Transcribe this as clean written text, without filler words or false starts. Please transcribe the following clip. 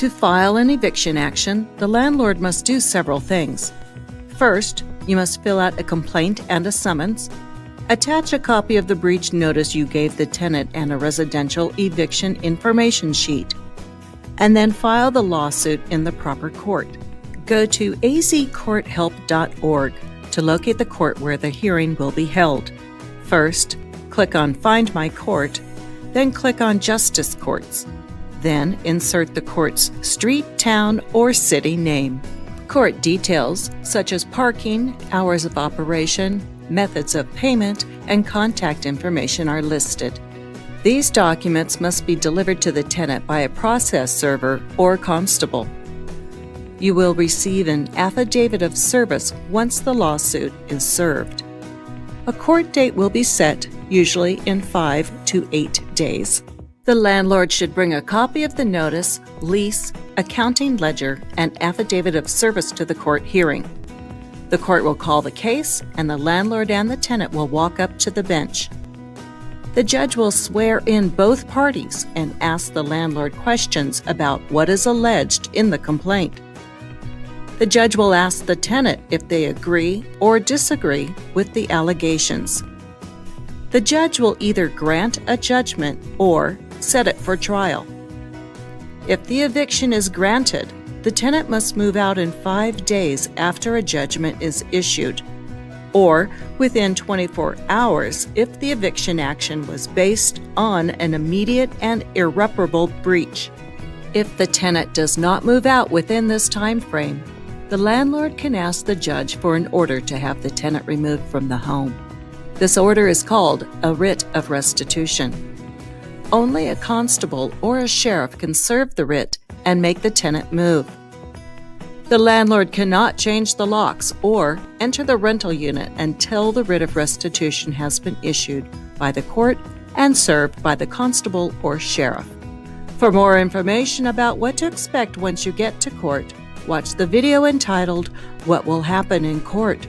To file an eviction action, the landlord must do several things. First, you must fill out a complaint and a summons, attach a copy of the breach notice you gave the tenant and a residential eviction information sheet, and then file the lawsuit in the proper court. Go to azcourthelp.org to locate the court where the hearing will be held. First, click on Find My Court, then click on Justice Courts. Then insert the court's street, town, or city name. Court details, such as parking, hours of operation, methods of payment, and contact information are listed. These documents must be delivered to the tenant by a process server or constable. You will receive an Affidavit of Service once the lawsuit is served. A court date will be set, usually in 5 to 8 days. The landlord should bring a copy of the notice, lease, accounting ledger, and Affidavit of Service to the court hearing. The court will call the case, and the landlord and the tenant will walk up to the bench. The judge will swear in both parties and ask the landlord questions about what is alleged in the complaint. The judge will ask the tenant if they agree or disagree with the allegations. The judge will either grant a judgment or set it for trial. If the eviction is granted, the tenant must move out in 5 days after a judgment is issued, or within 24 hours if the eviction action was based on an immediate and irreparable breach. If the tenant does not move out within this time frame, the landlord can ask the judge for an order to have the tenant removed from the home. This order is called a Writ of Restitution. Only a constable or a sheriff can serve the writ and make the tenant move. The landlord cannot change the locks or enter the rental unit until the Writ of Restitution has been issued by the court and served by the constable or sheriff. For more information about what to expect once you get to court, watch the video entitled, "What Will Happen in Court?"